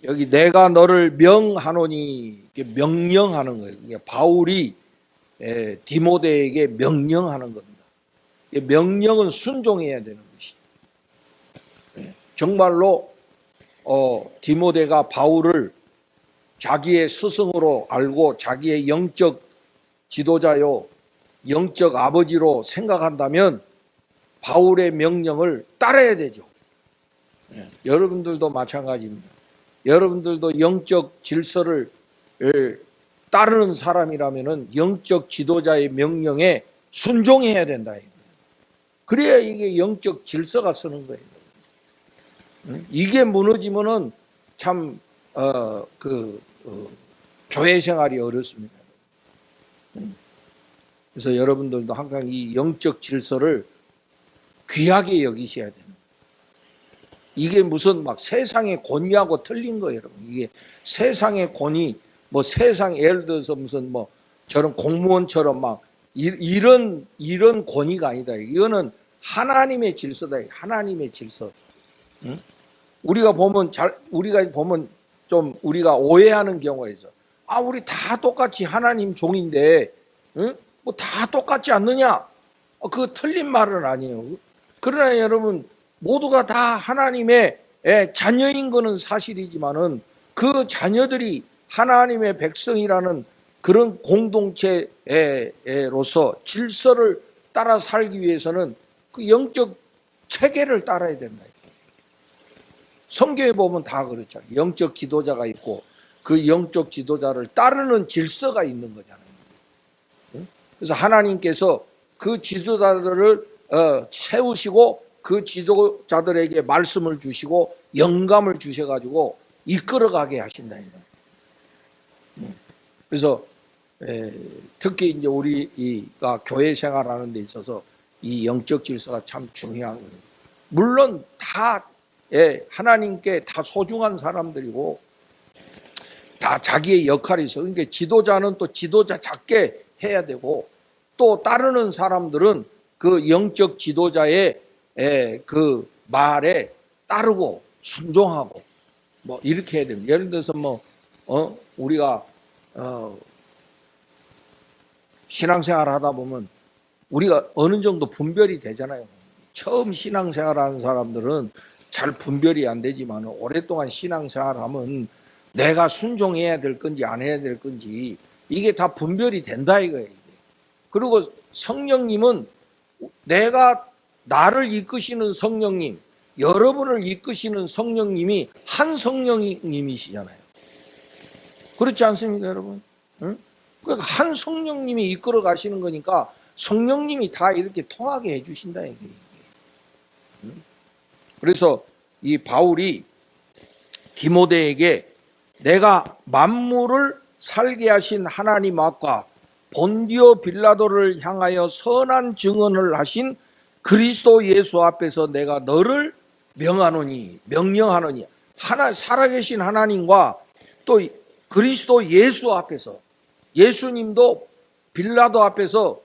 여기 내가 너를 명하노니, 명령하는 거예요. 바울이 디모데에게 명령하는 겁니다. 명령은 순종해야 되는 것이죠. 정말로 디모데가 바울을 자기의 스승으로 알고 자기의 영적 지도자요, 영적 아버지로 생각한다면 바울의 명령을 따라야 되죠. 여러분들도 마찬가지입니다. 여러분들도 영적 질서를 따르는 사람이라면 영적 지도자의 명령에 순종해야 된다. 그래야 이게 영적 질서가 서는 거예요. 이게 무너지면은 참 교회 생활이 어렵습니다. 그래서 여러분들도 항상 이 영적 질서를 귀하게 여기셔야 됩니다. 이게 무슨 막 세상의 권위하고 틀린 거예요, 여러분. 이게 세상의 권위, 뭐 세상 예를 들어서 무슨 뭐 저런 공무원처럼 막 이런 권위가 아니다. 이거는 하나님의 질서다. 하나님의 질서. 응? 우리가 보면 좀 우리가 오해하는 경우가 있어. 아, 우리 다 똑같이 하나님 종인데, 응? 뭐 다 똑같지 않느냐? 그거 틀린 말은 아니에요. 그러나 여러분, 모두가 다 하나님의 자녀인 것은 사실이지만은 그 자녀들이 하나님의 백성이라는 그런 공동체로서 질서를 따라 살기 위해서는 그 영적 체계를 따라야 된다. 성경에 보면 다 그렇죠. 영적 지도자가 있고 그 영적 지도자를 따르는 질서가 있는 거잖아요. 그래서 하나님께서 그 지도자들을 세우시고 그 지도자들에게 말씀을 주시고 영감을 주셔가지고 이끌어가게 하신다. 그래서 특히 이제 우리가 교회 생활하는 데 있어서 이 영적 질서가 참 중요한 거예요. 물론 다 하나님께 다 소중한 사람들이고 다 자기의 역할이 있어. 그러니까 지도자는 또 지도자 작게 해야 되고 또 따르는 사람들은 그 영적 지도자의 그 말에 따르고 순종하고 뭐 이렇게 해야 됩니다. 예를 들어서 뭐 우리가 신앙생활 하다 보면 우리가 어느 정도 분별이 되잖아요. 처음 신앙생활하는 사람들은 잘 분별이 안 되지만 오랫동안 신앙생활하면 내가 순종해야 될 건지 안 해야 될 건지 이게 다 분별이 된다 이거예요. 그리고 성령님은 내가 나를 이끄시는 성령님, 여러분을 이끄시는 성령님이 한 성령님이시잖아요. 그렇지 않습니까, 여러분? 응? 그러니까 한 성령님이 이끌어 가시는 거니까 성령님이 다 이렇게 통하게 해주신다 이게. 그래서 이 바울이 디모데에게 내가 만물을 살게 하신 하나님 앞과 본디오 빌라도를 향하여 선한 증언을 하신 그리스도 예수 앞에서 내가 너를 명령하노니 하나 살아계신 하나님과 또 그리스도 예수 앞에서 예수님도 빌라도 앞에서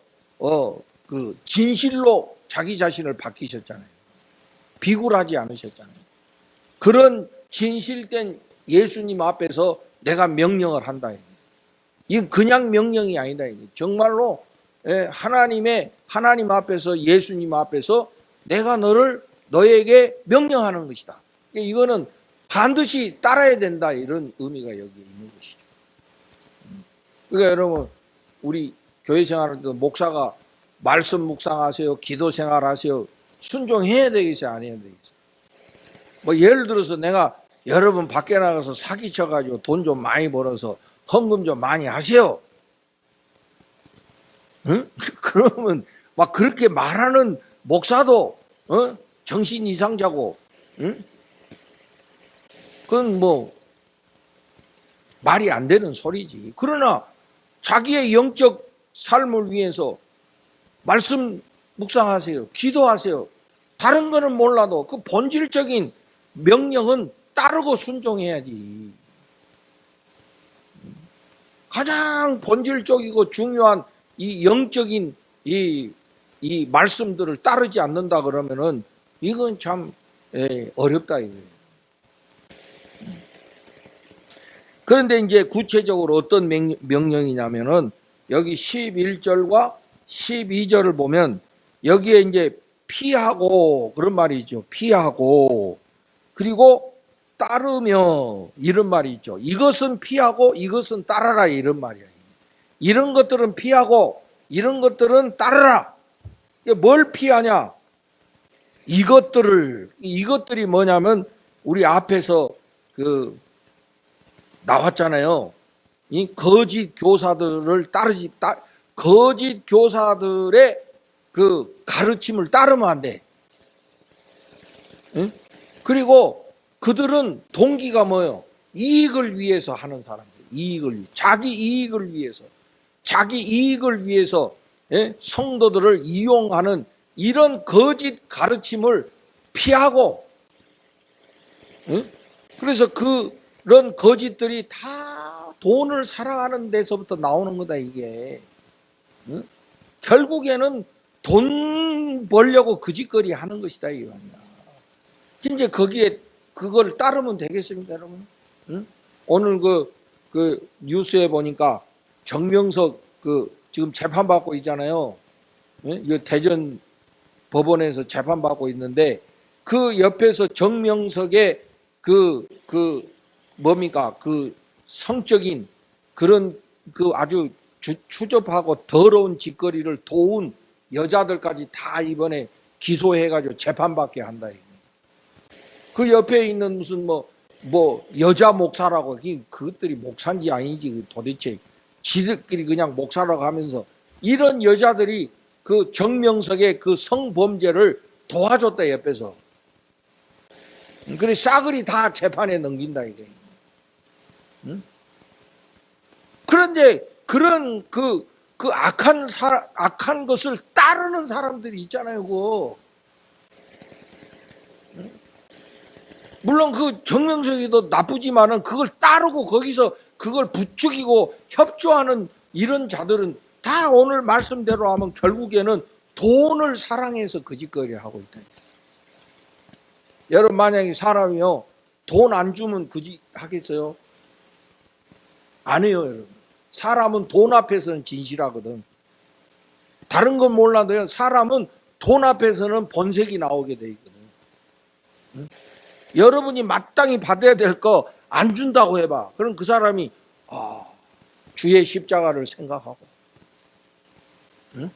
그 진실로 자기 자신을 밝히셨잖아요. 비굴하지 않으셨잖아요. 그런 진실된 예수님 앞에서 내가 명령을 한다. 이건 그냥 명령이 아니다. 정말로 하나님 앞에서 예수님 앞에서 내가 너에게 명령하는 것이다. 이거는 반드시 따라야 된다. 이런 의미가 여기 있는 것이죠. 그러니까 여러분 우리 교회 생활할 때 목사가 말씀 묵상하세요, 기도 생활하세요. 순종해야 되겠어요, 안 해야 되겠어요? 뭐 예를 들어서 내가 여러분 밖에 나가서 사기쳐가지고 돈 좀 많이 벌어서 헌금 좀 많이 하세요. 응? 그러면 막 그렇게 말하는 목사도 정신 이상자고, 응? 그건 뭐 말이 안 되는 소리지. 그러나 자기의 영적 삶을 위해서 말씀 묵상하세요, 기도하세요. 다른 거는 몰라도 그 본질적인 명령은 따르고 순종해야지. 가장 본질적이고 중요한 이 영적인 이 말씀들을 따르지 않는다 그러면은 이건 참 어렵다 이거예요. 그런데 이제 구체적으로 어떤 명령이냐면은 여기 11절과 12절을 보면 여기에 이제 피하고 그런 말이 있죠. 피하고 그리고 따르며 이런 말이 있죠. 이것은 피하고 이것은 따르라 이런 말이야. 이런 것들은 피하고 이런 것들은 따르라. 뭘 피하냐? 이것들이 뭐냐면 우리 앞에서 나왔잖아요. 이 거짓 교사들을 거짓 교사들의 그 가르침을 따르면 안 돼. 응? 그리고 그들은 동기가 뭐예요? 이익을 위해서 하는 사람들. 자기 이익을 위해서 예? 성도들을 이용하는 이런 거짓 가르침을 피하고, 응? 그래서 그런 거짓들이 다 돈을 사랑하는 데서부터 나오는 거다 이게. 응? 결국에는 돈 벌려고 거짓거리 하는 것이다 이 말이야. 이제 그걸 따르면 되겠습니까, 여러분? 응? 오늘 그 뉴스에 보니까 정명석 지금 재판받고 있잖아요. 응? 이 대전 법원에서 재판받고 있는데 그 옆에서 정명석의 뭡니까? 그 성적인 그런 아주 추접하고 더러운 짓거리를 도운 여자들까지 다 이번에 기소해가지고 재판받게 한다. 그 옆에 있는 무슨 여자 목사라고 그것들이 목사인지 아닌지 도대체 지들끼리 그냥 목사라고 하면서 이런 여자들이 그 정명석의 그 성범죄를 도와줬다 옆에서. 그래 싸그리 다 재판에 넘긴다 이게. 응? 그런데 그런 악한 것을 따르는 사람들이 있잖아요. 그거. 물론 그 정명석이도 나쁘지만은 그걸 따르고 거기서 그걸 부추기고 협조하는 이런 자들은 다 오늘 말씀대로 하면 결국에는 돈을 사랑해서 거짓거리를 하고 있다. 여러분 만약에 사람이요 돈 안 주면 거짓하겠어요? 안 해요, 여러분. 사람은 돈 앞에서는 진실하거든. 다른 건 몰라도요 사람은 돈 앞에서는 본색이 나오게 돼 있거든. 응? 여러분이 마땅히 받아야 될 거 안 준다고 해봐. 그럼 그 사람이 주의 십자가를 생각하고 응?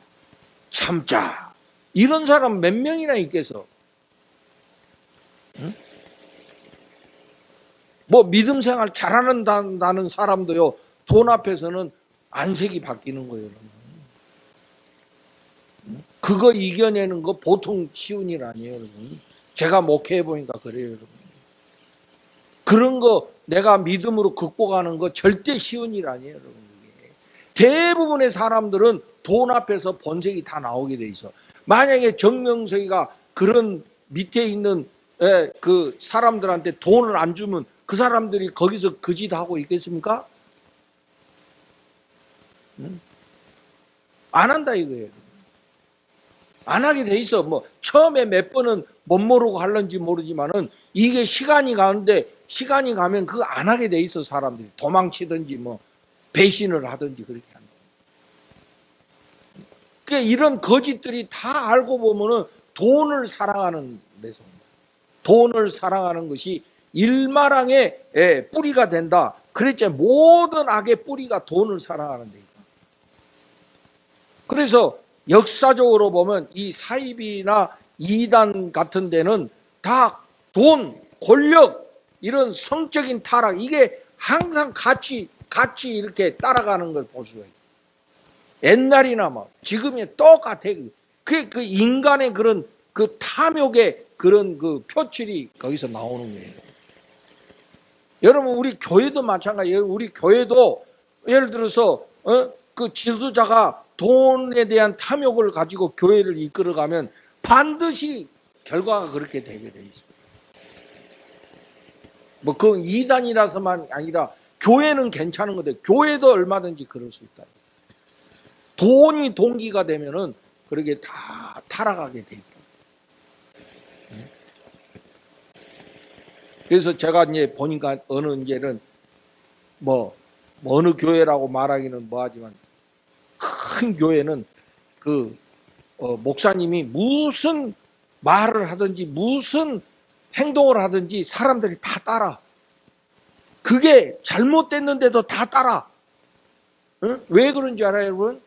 참자. 이런 사람 몇 명이나 있겠어. 응? 믿음 생활 잘하는다는 사람도요 돈 앞에서는 안색이 바뀌는 거예요. 응? 그거 이겨내는 거 보통 쉬운 일 아니에요, 여러분. 제가 목회해 보니까 그래요, 여러분. 그런 거 내가 믿음으로 극복하는 거 절대 쉬운 일 아니에요, 여러분. 대부분의 사람들은 돈 앞에서 본색이 다 나오게 돼 있어. 만약에 정명석이가 그런 밑에 있는 그 사람들한테 돈을 안 주면 그 사람들이 거기서 거짓하고 있겠습니까? 응? 안 한다 이거예요. 안 하게 돼 있어. 처음에 몇 번은 못 모르고 할런지 모르지만은 이게 시간이 가면 그거 안 하게 돼 있어. 사람들이 도망치든지 배신을 하든지 그렇게 한다. 그러니까 이런 거짓들이 다 알고 보면은 돈을 사랑하는 데서입니다. 돈을 사랑하는 것이 일마랑의 뿌리가 된다. 그랬죠. 모든 악의 뿌리가 돈을 사랑하는 데이다. 그래서 역사적으로 보면 이 사이비나 이단 같은 데는 다 돈, 권력, 이런 성적인 타락, 이게 항상 같이 이렇게 따라가는 걸 볼 수가 있어요. 옛날이나 지금이 똑같아. 그 인간의 그런 그 탐욕의 그런 그 표출이 거기서 나오는 거예요. 여러분, 우리 교회도 마찬가지예요. 우리 교회도 예를 들어서 그 지도자가 돈에 대한 탐욕을 가지고 교회를 이끌어가면 반드시 결과가 그렇게 되게 돼 있어요. 그 이단이라서만 아니라 교회는 괜찮은 건데 교회도 얼마든지 그럴 수 있다. 돈이 동기가 되면은 그렇게 다 타락하게 돼 있다. 그래서 제가 이제 보니까 어느 이제는 뭐 어느 교회라고 말하기는 뭐하지만 큰 교회는 그 목사님이 무슨 말을 하든지 무슨 행동을 하든지 사람들이 다 따라. 그게 잘못됐는데도 다 따라. 응? 왜 그런지 알아요, 여러분?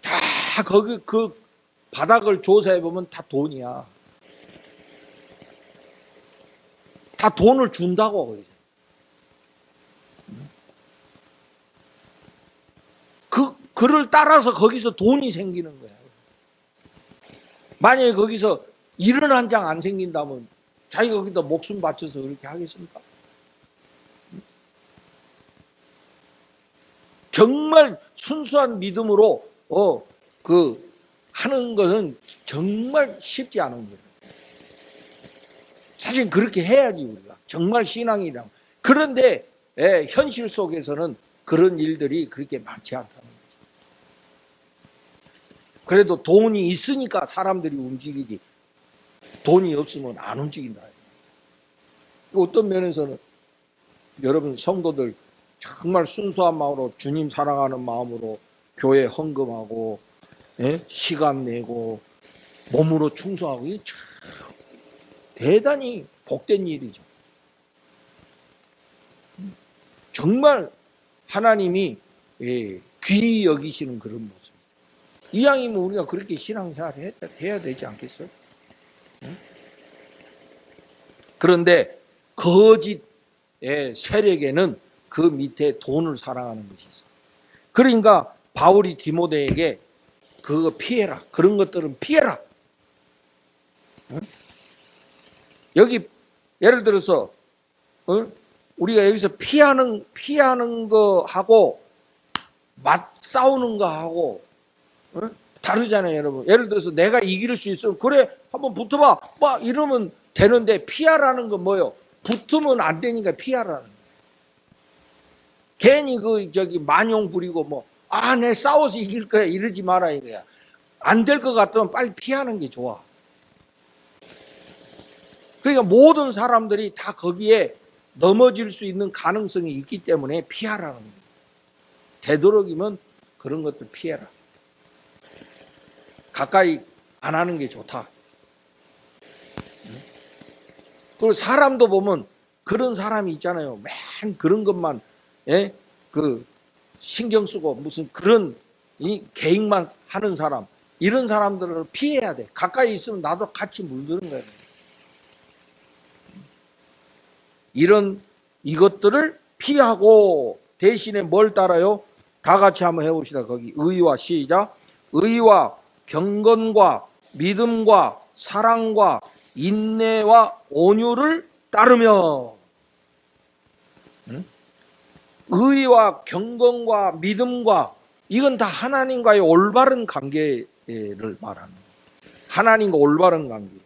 다 거기 그 바닥을 조사해 보면 다 돈이야. 다 돈을 준다고. 그를 따라서 거기서 돈이 생기는 거야. 만약에 거기서 일은 한 장 안 생긴다면 자기가 거기다 목숨 바쳐서 그렇게 하겠습니까? 정말 순수한 믿음으로 하는 것은 정말 쉽지 않은 거예요. 사실 그렇게 해야지 우리가 정말 신앙이랑. 그런데 현실 속에서는 그런 일들이 그렇게 많지 않다는 거예요. 그래도 돈이 있으니까 사람들이 움직이지. 돈이 없으면 안 움직인다. 어떤 면에서는 여러분 성도들 정말 순수한 마음으로 주님 사랑하는 마음으로 교회 헌금하고 시간 내고 몸으로 충성하고 이게 참 대단히 복된 일이죠. 정말 하나님이 귀히 여기시는 그런 모습. 이왕이면 우리가 그렇게 신앙생활을 해야 되지 않겠어요? 그런데 거짓 세력에는 그 밑에 돈을 사랑하는 것이 있어. 그러니까 바울이 디모데에게 그거 피해라. 그런 것들은 피해라. 여기 예를 들어서 우리가 여기서 피하는 거하고 맞싸우는 거하고 다르잖아요, 여러분. 예를 들어서 내가 이길 수 있으면 그래 한번 붙어봐 막 이러면 되는데 피하라는 건 뭐예요? 붙으면 안 되니까 피하라는 거예요. 괜히 만용 부리고 내 싸워서 이길 거야 이러지 마라 이거야. 안 될 것 같으면 빨리 피하는 게 좋아. 그러니까 모든 사람들이 다 거기에 넘어질 수 있는 가능성이 있기 때문에 피하라는 거예요. 되도록이면 그런 것들 피해라. 가까이 안 하는 게 좋다. 그리고 사람도 보면 그런 사람이 있잖아요. 맨 그런 것만 신경 쓰고 무슨 그런 계획만 하는 사람. 이런 사람들을 피해야 돼. 가까이 있으면 나도 같이 물드는 거야. 이것들을 피하고 대신에 뭘 따라요? 다 같이 한번 해봅시다. 거기 의와 시작. 의와 경건과 믿음과 사랑과 인내와 온유를 따르며. 의와 경건과 믿음과 이건 다 하나님과의 올바른 관계를 말하는 거예요. 하나님과 올바른 관계.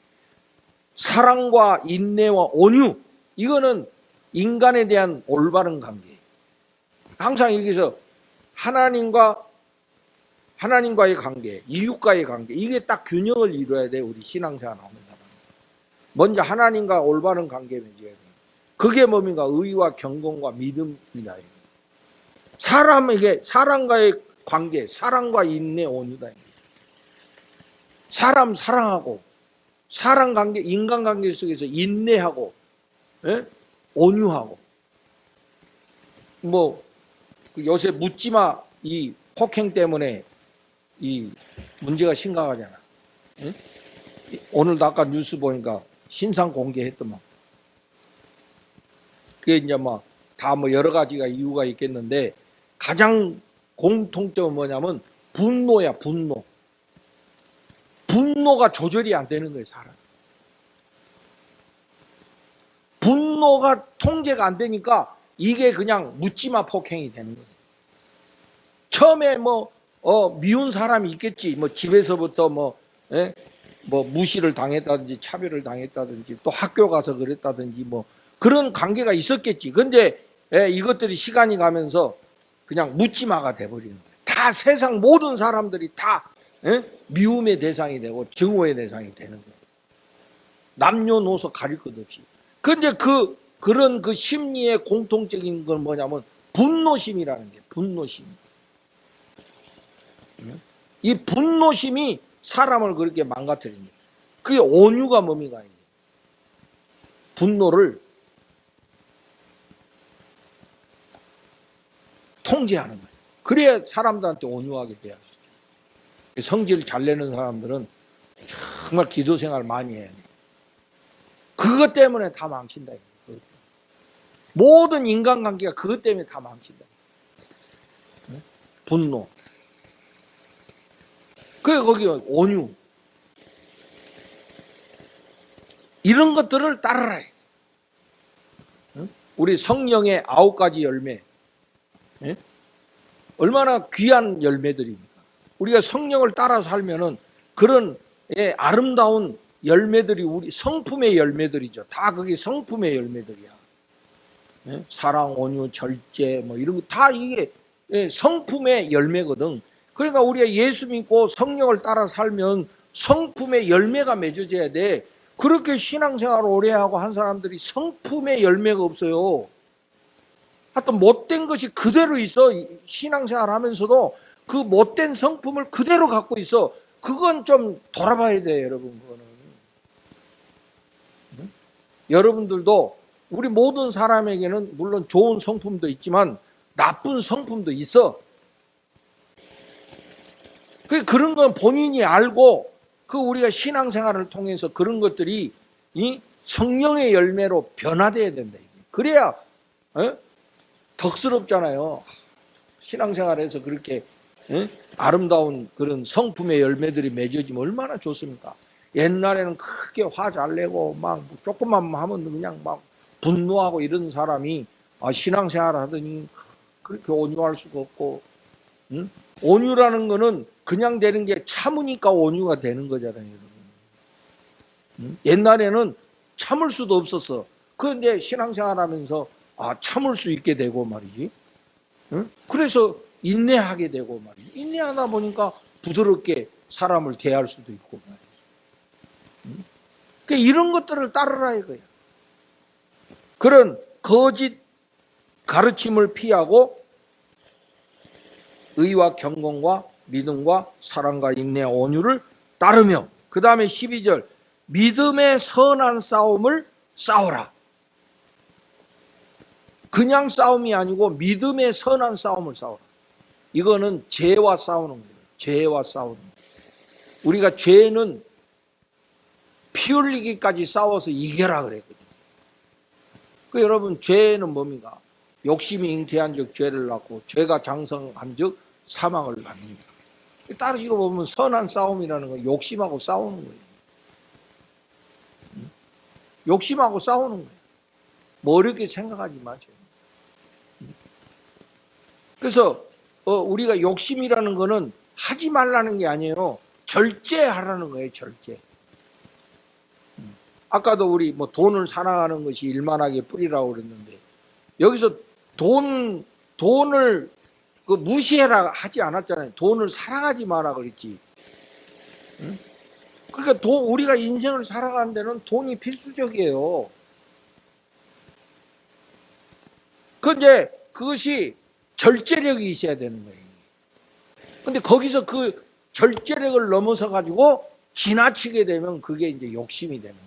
사랑과 인내와 온유 이거는 인간에 대한 올바른 관계. 항상 여기서 하나님과의 관계, 이웃과의 관계 이게 딱 균형을 이루어야 돼. 우리 신앙생활 하는 사람. 먼저 하나님과 올바른 관계 맺어야 돼. 그게 뭡니까? 의와 경건과 믿음이다. 사람에게 사람과의 관계, 사랑과 인내, 온유다. 사람 사랑하고 사람 관계, 인간 관계 속에서 인내하고 온유하고 요새 묻지마 이 폭행 때문에 이 문제가 심각하잖아. 오늘도 아까 뉴스 보니까 신상 공개했더만. 그게 이제 다 여러 가지가 이유가 있겠는데 가장 공통점은 뭐냐면 분노야, 분노. 분노가 조절이 안 되는 거예요, 사람. 분노가 통제가 안 되니까 이게 그냥 묻지마 폭행이 되는 거예요. 처음에 미운 사람이 있겠지. 집에서부터 무시를 당했다든지 차별을 당했다든지 또 학교 가서 그랬다든지 그런 관계가 있었겠지. 근데 이것들이 시간이 가면서 그냥 묻지마가 돼버리는 거예요. 다 세상 모든 사람들이 다 미움의 대상이 되고 증오의 대상이 되는 거예요. 남녀노소 가릴 것 없이. 근데 그런 심리의 공통적인 건 뭐냐면 분노심이라는 게 분노심. 이 분노심이 사람을 그렇게 망가뜨리는 거예요. 그게 온유가 뭡니까? 분노를 통제하는 거예요. 그래야 사람들한테 온유하게 돼야 돼요. 성질 잘 내는 사람들은 정말 기도 생활 많이 해야 돼요. 그것 때문에 다 망친다. 모든 인간관계가 그것 때문에 다 망친다. 분노. 그래 거기 온유. 이런 것들을 따르라. 우리 성령의 9가지 열매. 얼마나 귀한 열매들입니까? 우리가 성령을 따라 살면은 그런 아름다운 열매들이 우리 성품의 열매들이죠. 다 그게 성품의 열매들이야. 사랑, 온유, 절제 뭐 이런 거 다 이게 성품의 열매거든. 그러니까 우리가 예수 믿고 성령을 따라 살면 성품의 열매가 맺어져야 돼. 그렇게 신앙생활을 오래 하고 한 사람들이 성품의 열매가 없어요. 하여튼 못된 것이 그대로 있어. 신앙생활 하면서도 그 못된 성품을 그대로 갖고 있어. 그건 좀 돌아봐야 돼, 여러분. 그거는. 여러분들도 우리 모든 사람에게는 물론 좋은 성품도 있지만 나쁜 성품도 있어. 그런 건 본인이 알고 그 우리가 신앙생활을 통해서 그런 것들이 이 성령의 열매로 변화돼야 된다. 그래야 덕스럽잖아요. 신앙생활에서 그렇게 아름다운 그런 성품의 열매들이 맺어지면 얼마나 좋습니까? 옛날에는 크게 화 잘 내고 막 조금만 하면 그냥 막 분노하고 이런 사람이 신앙생활 하더니 그렇게 온유할 수가 없고, 온유라는 거는 그냥 되는 게 참으니까 온유가 되는 거잖아요, 여러분. 옛날에는 참을 수도 없었어. 그런데 신앙생활 하면서 참을 수 있게 되고 말이지. 그래서 인내하게 되고 말이지. 인내하다 보니까 부드럽게 사람을 대할 수도 있고 말이지. 그러니까 이런 것들을 따르라 이거야. 그런 거짓 가르침을 피하고 의와 경건과 믿음과 사랑과 인내와 온유를 따르며, 그 다음에 12절 믿음의 선한 싸움을 싸우라. 그냥 싸움이 아니고 믿음의 선한 싸움을 싸우라. 이거는 죄와 싸우는 거예요. 죄와 싸우는 거예요. 우리가 죄는 피 흘리기까지 싸워서 이겨라 그랬거든요. 여러분, 죄는 뭡니까? 욕심이 잉태한 즉 죄를 낳고 죄가 장성한 즉 사망을 낳는다. 따르시고 보면 선한 싸움이라는 건 욕심하고 싸우는 거예요. 욕심하고 싸우는 거예요. 뭐 어렵게 생각하지 마세요. 그래서 우리가 욕심이라는 거는 하지 말라는 게 아니에요. 절제하라는 거예요. 절제. 아까도 우리 뭐 돈을 사랑하는 것이 일만하게 뿌리라고 그랬는데, 여기서 돈을 무시해라 하지 않았잖아요. 돈을 사랑하지 마라 그랬지. 그러니까 우리가 인생을 살아가는 데는 돈이 필수적이에요. 그런데 그것이 절제력이 있어야 되는 거예요. 근데 거기서 그 절제력을 넘어서 가지고 지나치게 되면 그게 이제 욕심이 되는 거예요.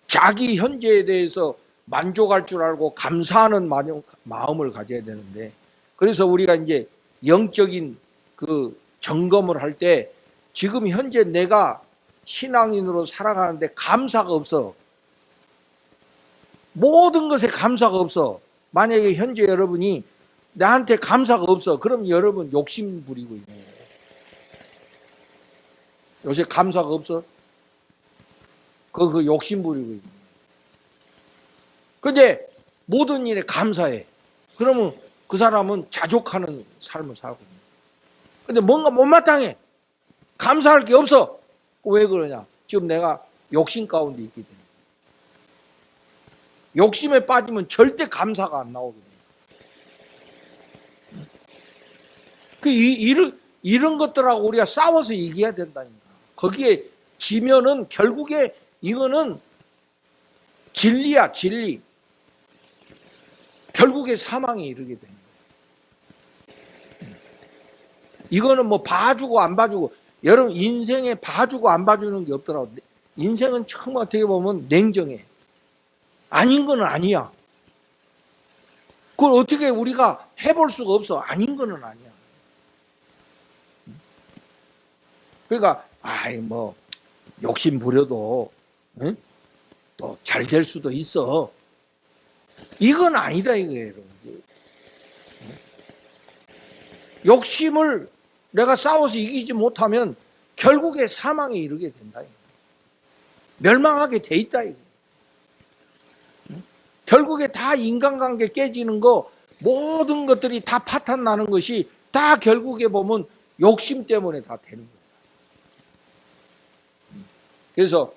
자기 현재에 대해서 만족할 줄 알고 감사하는 마음을 가져야 되는데, 그래서 우리가 이제 영적인 그 점검을 할 때 지금 현재 내가 신앙인으로 살아가는데 감사가 없어. 모든 것에 감사가 없어. 만약에 현재 여러분이 나한테 감사가 없어. 그럼 여러분 욕심 부리고 있는 거예요. 요새 감사가 없어? 그 욕심 부리고 있는 거예요. 근데 모든 일에 감사해. 그러면 그 사람은 자족하는 삶을 살고 있는 거예요. 근데 뭔가 못마땅해. 감사할 게 없어. 왜 그러냐? 지금 내가 욕심 가운데 있기 때문에. 욕심에 빠지면 절대 감사가 안 나오거든요. 이런 것들하고 우리가 싸워서 이겨야 된다니까. 거기에 지면은 결국에 이거는 진리야, 진리. 결국에 사망에 이르게 됩니다. 이거는 뭐 봐주고 안 봐주고, 여러분 인생에 봐주고 안 봐주는 게 없더라고. 인생은 처음 어떻게 보면 냉정해. 아닌 거는 아니야. 그걸 어떻게 우리가 해볼 수가 없어. 아닌 거는 아니야. 그러니까 뭐 욕심 부려도 응? 또 잘 될 수도 있어. 이건 아니다 이거예요. 욕심을 내가 싸워서 이기지 못하면 결국에 사망에 이르게 된다. 멸망하게 돼 있다. 결국에 다 인간관계 깨지는 거, 모든 것들이 다 파탄 나는 것이 다 결국에 보면 욕심 때문에 다 되는 거예요. 그래서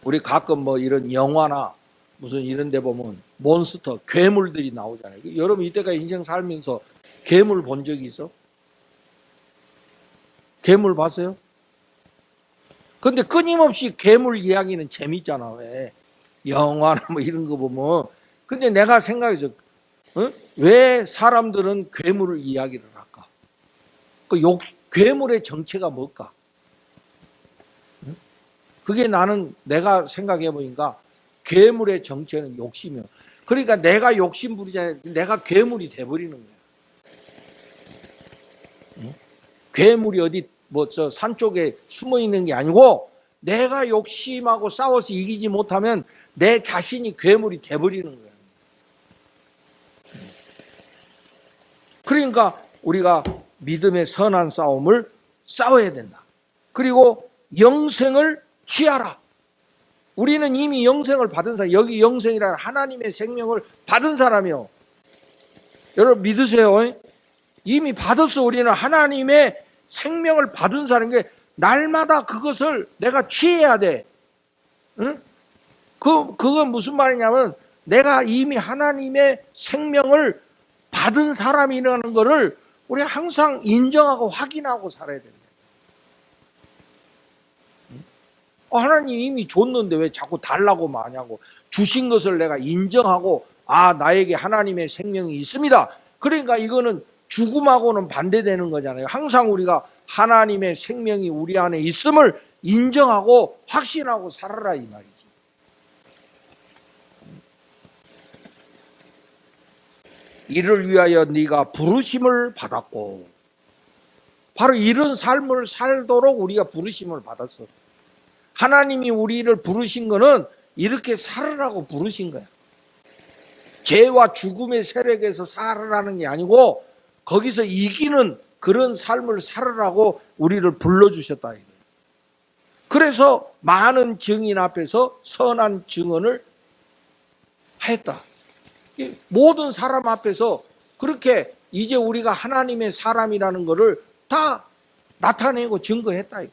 우리 가끔 뭐 이런 영화나 무슨 이런 데 보면 몬스터, 괴물들이 나오잖아요. 여러분 이때가 인생 살면서 괴물 본 적이 있어? 괴물 봤어요? 근데 끊임없이 괴물 이야기는 재밌잖아. 왜? 영화나 뭐 이런 거 보면. 근데 내가 생각해서 왜 사람들은 괴물을 이야기를 할까? 괴물의 정체가 뭘까? 그게 내가 생각해 보니까 괴물의 정체는 욕심이에요. 그러니까 내가 욕심 부리잖아요. 내가 괴물이 돼버리는 거야. 괴물이 어디 뭐 저 산 쪽에 숨어 있는 게 아니고, 내가 욕심하고 싸워서 이기지 못하면 내 자신이 괴물이 돼버리는 거야. 그러니까 우리가 믿음의 선한 싸움을 싸워야 된다. 그리고 영생을 취하라. 우리는 이미 영생을 받은 사람, 여기 영생이라는 하나님의 생명을 받은 사람이요. 여러분 믿으세요. 이미 받았어. 우리는 하나님의 생명을 받은 사람인 게, 날마다 그것을 내가 취해야 돼. 응? 그건 무슨 말이냐면, 내가 이미 하나님의 생명을 받은 사람이라는 것을 우리 항상 인정하고 확인하고 살아야 된다. 하나님 이미 줬는데 왜 자꾸 달라고 마냐고. 주신 것을 내가 인정하고, 나에게 하나님의 생명이 있습니다. 그러니까 이거는 죽음하고는 반대되는 거잖아요. 항상 우리가 하나님의 생명이 우리 안에 있음을 인정하고 확신하고 살아라, 이 말이지. 이를 위하여 네가 부르심을 받았고, 바로 이런 삶을 살도록 우리가 부르심을 받았어. 하나님이 우리를 부르신 거는 이렇게 살으라고 부르신 거야. 죄와 죽음의 세력에서 살으라는 게 아니고, 거기서 이기는 그런 삶을 살으라고 우리를 불러주셨다. 그래서 많은 증인 앞에서 선한 증언을 했다. 모든 사람 앞에서 그렇게 이제 우리가 하나님의 사람이라는 것을 다 나타내고 증거했다.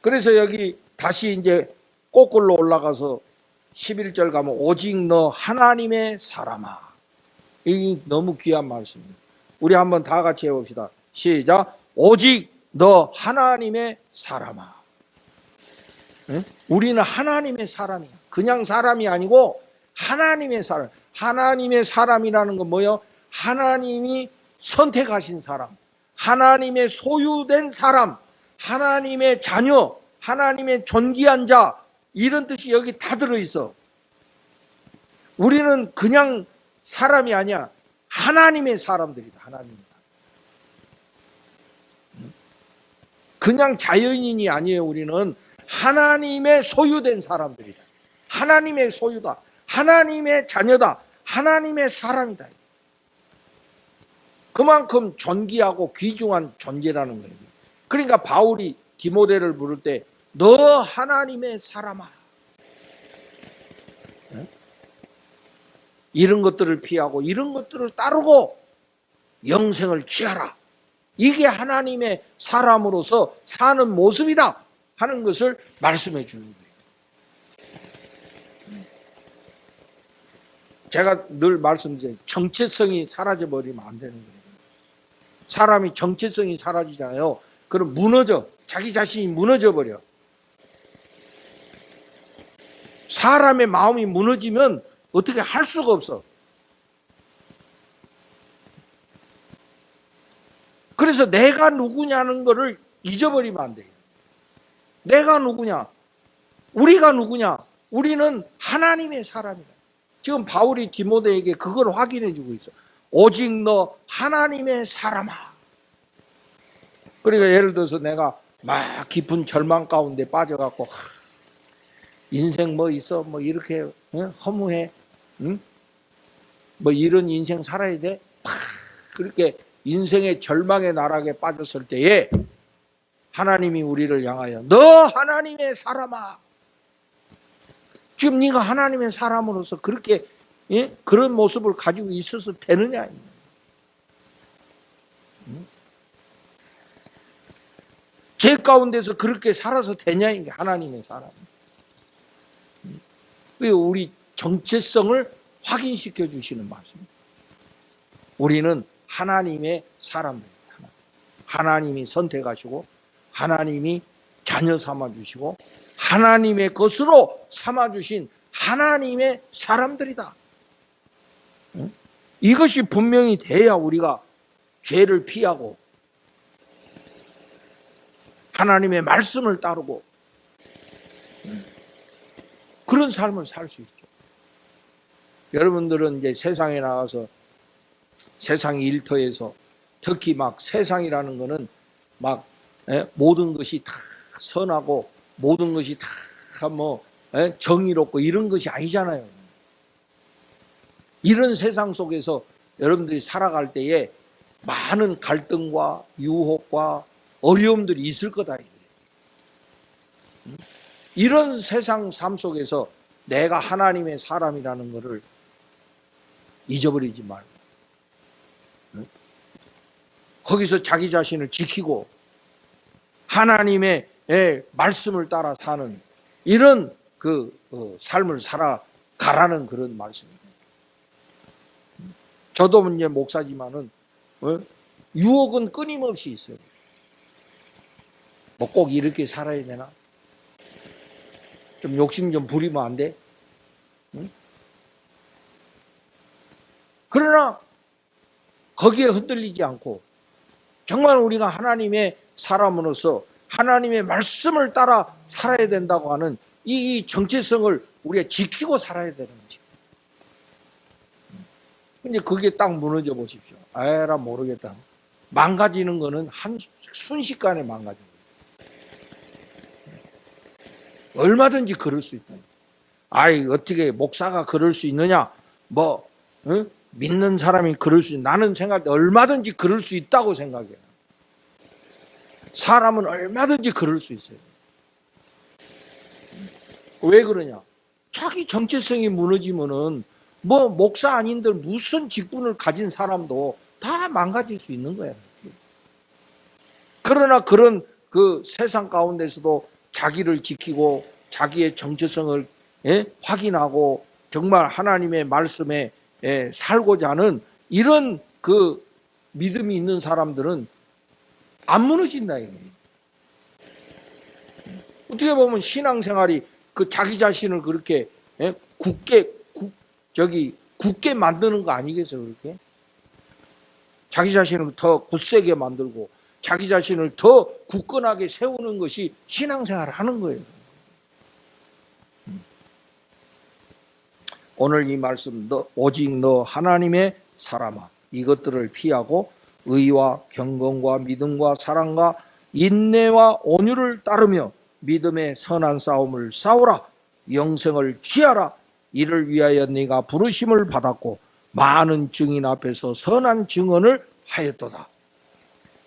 그래서 여기 다시 이제 거꾸로 올라가서 11절 가면, 오직 너 하나님의 사람아. 이게 너무 귀한 말씀입니다. 우리 한번 다 같이 해봅시다. 시작. 오직 너 하나님의 사람아. 우리는 하나님의 사람이야. 그냥 사람이 아니고 하나님의 사람. 하나님의 사람이라는 건 뭐예요? 하나님이 선택하신 사람, 하나님의 소유된 사람, 하나님의 자녀, 하나님의 존귀한 자, 이런 뜻이 여기 다 들어있어. 우리는 그냥 사람이 아니야. 하나님의 사람들이다. 하나님이다. 그냥 자연인이 아니에요. 우리는 하나님의 소유된 사람들이다. 하나님의 소유다. 하나님의 자녀다. 하나님의 사람이다. 그만큼 존귀하고 귀중한 존재라는 거예요. 그러니까 바울이 디모데를 부를 때 너 하나님의 사람아, 이런 것들을 피하고 이런 것들을 따르고 영생을 취하라. 이게 하나님의 사람으로서 사는 모습이다 하는 것을 말씀해 주는 거예요. 제가 늘 말씀드려요. 정체성이 사라져버리면 안 되는 거예요. 사람이 정체성이 사라지잖아요. 그럼 무너져. 자기 자신이 무너져 버려. 사람의 마음이 무너지면 어떻게 할 수가 없어. 그래서 내가 누구냐는 거를 잊어버리면 안 돼요. 내가 누구냐? 우리가 누구냐? 우리는 하나님의 사람이다. 지금 바울이 디모데에게 그걸 확인해 주고 있어. 오직 너 하나님의 사람아. 그러니까 예를 들어서 내가 막 깊은 절망 가운데 빠져갖고 인생 뭐 있어? 뭐 이렇게 허무해? 응? 뭐 이런 인생 살아야 돼? 그렇게 인생의 절망의 나락에 빠졌을 때에 하나님이 우리를 향하여 너 하나님의 사람아. 지금 네가 하나님의 사람으로서 그렇게 그런 모습을 가지고 있어서 되느냐? 제 가운데서 그렇게 살아서 되냐? 이게 하나님의 사람. 우리 정체성을 확인시켜 주시는 말씀입니다. 우리는 하나님의 사람들입니다. 하나님이 선택하시고 하나님이 자녀 삼아주시고 하나님의 것으로 삼아주신 하나님의 사람들이다. 이것이 분명히 돼야 우리가 죄를 피하고 하나님의 말씀을 따르고 그런 삶을 살 수 있죠. 여러분들은 이제 세상에 나가서 세상 일터에서 특히 막 세상이라는 거는 막 모든 것이 다 선하고 모든 것이 다 뭐 정의롭고 이런 것이 아니잖아요. 이런 세상 속에서 여러분들이 살아갈 때에 많은 갈등과 유혹과 어려움들이 있을 거다. 이런 세상 삶 속에서 내가 하나님의 사람이라는 것을 잊어버리지 말고 거기서 자기 자신을 지키고 하나님의 말씀을 따라 사는 이런 삶을 살아가라는 그런 말씀입니다. 저도 이제 목사지만은 유혹은 끊임없이 있어요. 뭐 꼭 이렇게 살아야 되나? 좀 욕심 좀 부리면 안 돼? 응? 그러나 거기에 흔들리지 않고 정말 우리가 하나님의 사람으로서 하나님의 말씀을 따라 살아야 된다고 하는 이 정체성을 우리가 지키고 살아야 되는 거죠. 근데 그게 딱 무너져 보십시오. 에라 모르겠다. 망가지는 거는 한 순식간에 망가져요. 얼마든지 그럴 수 있다. 아이 어떻게 목사가 그럴 수 있느냐? 뭐 믿는 사람이 그럴 수 있. 나는 생각할 때 얼마든지 그럴 수 있다고 생각해요. 사람은 얼마든지 그럴 수 있어요. 왜 그러냐? 자기 정체성이 무너지면은 뭐 목사 아닌들 무슨 직분을 가진 사람도 다 망가질 수 있는 거예요. 그러나 그런 그 세상 가운데서도 자기를 지키고 자기의 정체성을 확인하고 정말 하나님의 말씀에 살고자 하는 이런 그 믿음이 있는 사람들은 안 무너진다 이거예요. 어떻게 보면 신앙생활이 그 자기 자신을 그렇게 굳게 만드는 거 아니겠어요? 그렇게 자기 자신을 더 굳세게 만들고 자기 자신을 더 굳건하게 세우는 것이 신앙생활을 하는 거예요. 오늘 이 말씀 오직 너 하나님의 사람아 이것들을 피하고 의와 경건과 믿음과 사랑과 인내와 온유를 따르며 믿음의 선한 싸움을 싸우라. 영생을 취하라. 이를 위하여 네가 부르심을 받았고 많은 증인 앞에서 선한 증언을 하였도다.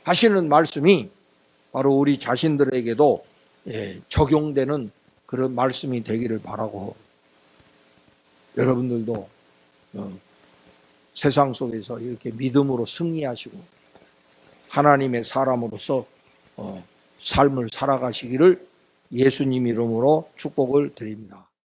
하시는 말씀이 바로 우리 자신들에게도 적용되는 그런 말씀이 되기를 바라고 여러분들도 세상 속에서 이렇게 믿음으로 승리하시고 하나님의 사람으로서 삶을 살아가시기를 예수님 이름으로 축복을 드립니다.